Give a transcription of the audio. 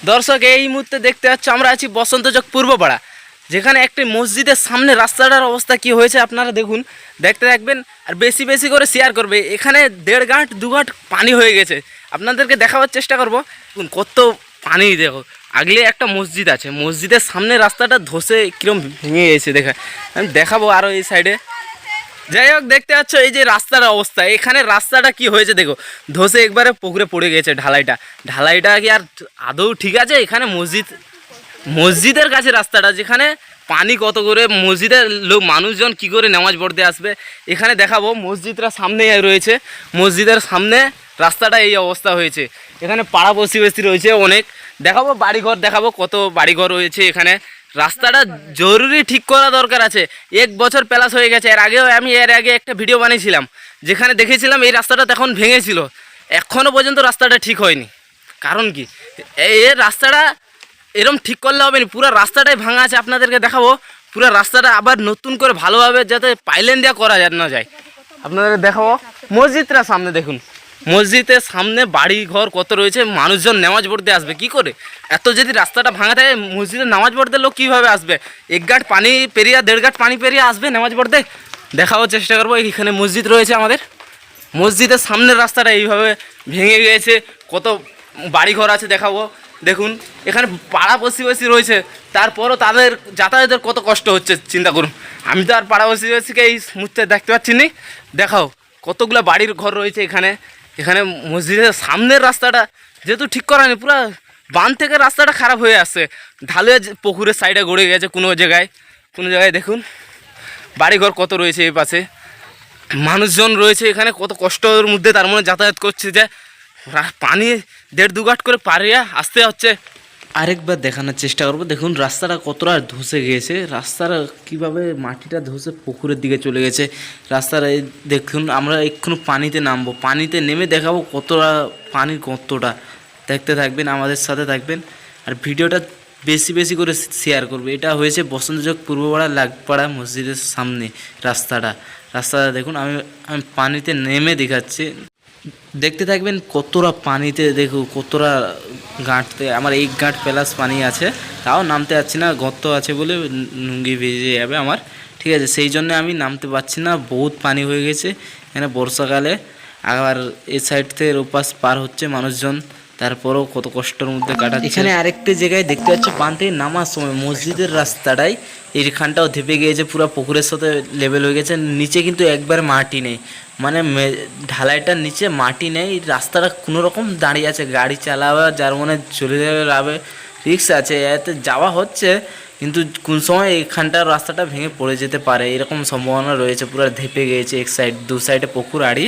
দর্শক এই মুহূর্তে দেখতে পাচ্ছ আমরা আছি বসন্তচক পূর্বপাড়া, যেখানে একটি মসজিদের সামনে রাস্তাটার অবস্থা কি হয়েছে আপনারা দেখুন, দেখতে থাকবেন আর বেশি বেশি করে শেয়ার করবে। এখানে 1.5 গাঁট 2 গাঁট পানি হয়ে গেছে, আপনাদেরকে দেখাবার চেষ্টা করব। কত পানি দেখো, আগলে একটা মসজিদ আছে, মসজিদের সামনে রাস্তাটা ধসে কীরকম ভেঙে গেছে দেখা, আমি দেখাবো আরও এই সাইডে। যাই হোক দেখতে পাচ্ছ এই যে রাস্তার অবস্থা, এখানে রাস্তাটা কি হয়েছে দেখো, ধসে একবারে পুকুরে পড়ে গেছে। ঢালাইটা কি আর আদৌ ঠিক আছে? এখানে মসজিদের কাছে রাস্তাটা, যেখানে পানি কত করে, মসজিদের লোক মানুষজন কি করে নামাজ পড়তে আসবে। এখানে দেখাবো মসজিদটা সামনে রয়েছে, মসজিদের সামনে রাস্তাটা এই অবস্থা হয়েছে। এখানে পাড়া প্রতিবেশী রয়েছে অনেক, দেখাবো বাড়িঘর, দেখাবো কত বাড়িঘর রয়েছে এখানে। রাস্তাটা জরুরি ঠিক করা দরকার আছে, 1 বছর প্লাস হয়ে গেছে। আমি এর আগে একটা ভিডিও বানিয়েছিলাম, যেখানে দেখেছিলাম এই রাস্তাটা তখন ভেঙেছিল, এখনও পর্যন্ত রাস্তাটা ঠিক হয়নি। কারণ কি, এই রাস্তাটা এরকম ঠিক করলে হবে না, পুরো রাস্তাটাই ভাঙা আছে। আপনাদেরকে দেখাবো পুরো রাস্তাটা আবার নতুন করে ভালোভাবে যাতে পাইলেন দেওয়া করা না যায়। আপনাদের দেখাবো মসজিদটা সামনে দেখুন, মসজিদের সামনে বাড়ি ঘর কত রয়েছে, মানুষজন নামাজ পড়তে আসবে কি করে? এত যদি রাস্তাটা ভাঙা থাকে, মসজিদে নামাজ পড়তে লোক কীভাবে আসবে? 1 গাঁট পানি পেরিয়ে 1.5 গাঁট পানি পেরিয়ে আসবে নামাজ পড়তে। দেখাবার চেষ্টা করবো, এখানে মসজিদ রয়েছে আমাদের, মসজিদের সামনের রাস্তাটা এইভাবে ভেঙে গিয়েছে, কত বাড়িঘর আছে দেখাবো। দেখুন এখানে পাড়া প্রতিবেশী রয়েছে, তারপরও তাদের যাতায়াতের কত কষ্ট হচ্ছে চিন্তা করুন। আমি তো আর পাড়া প্রতিবেশীকে এই মুহূর্তে দেখতে পাচ্ছি না। দেখাও কতগুলো বাড়ির ঘর রয়েছে এখানে। এখানে মসজিদের সামনের রাস্তাটা যেহেতু ঠিক করা নেই, পুরো বাঁধ থেকে রাস্তাটা খারাপ হয়ে আসছে, ঢালুয়ে পুকুরের সাইডে গড়ে গেছে কোনো জায়গায়। দেখুন বাড়িঘর কত রয়েছে এই পাশে, মানুষজন রয়েছে এখানে, কত কষ্টের মধ্যে তার মধ্যে যাতায়াত করছে, যে পানি 1.5-2 গাঁট করে পারিয়ে আসতে হচ্ছে। আরেকবার দেখানোর চেষ্টা করবো, দেখুন রাস্তাটা কতটা ধসে গিয়েছে, রাস্তাটা কিভাবে মাটিটা ধসে পুকুরের দিকে চলে গেছে। রাস্তাটা দেখুন, আমরা এক্ষুনি পানিতে নামবো, পানিতে নেমে দেখাবো কতটা পানির কতটা। দেখতে থাকবেন, আমাদের সাথে থাকবেন, আর ভিডিওটা বেশি বেশি করে শেয়ার করবে। এটা হয়েছে বসন্তচক পূর্বপাড়া লাগপাড়া মসজিদের সামনে রাস্তাটা দেখুন। আমি পানিতে নেমে দেখাচ্ছি, দেখতে থাকবেন কতটা পানিতে, দেখো কতটা গাঁটতে, আমার 1 গাঁট প্লাস পানি আছে, তাও নামতে পারছি না, গর্ত আছে বলে লুঙ্গি ভিজে যাবে আমার, ঠিক আছে, সেই জন্য আমি নামতে পারছি না, বহুত পানি হয়ে গেছে এখানে বর্ষাকালে। আবার এই সাইড থেকে ওপাশ পার হচ্ছে মানুষজন, তারপরেও কত কষ্টের মধ্যে কাটাচ্ছে। এখানে আরেকটি জায়গায় দেখতে পাচ্ছ, বাঁধ থেকে নামার সময় মসজিদের রাস্তাটাই এইখানটাও ধেপে গিয়েছে, পুরো পুকুরের সাথে লেভেল হয়ে গেছে। নিচে কিন্তু একবার মাটি নেই, মানে ঢালাইটার নিচে মাটি নেই, রাস্তাটা কোনো রকম দাঁড়িয়ে আছে, গাড়ি চালাবে যার মনে চলে যাবে রিক্স আছে, এতে যাওয়া হচ্ছে, কিন্তু কোন সময় এখানটার রাস্তাটা ভেঙে পড়ে যেতে পারে, এরকম সম্ভাবনা রয়েছে। পুরো ধেপে গিয়েছে, 1 সাইড 2 সাইডে পুকুর আড়ি।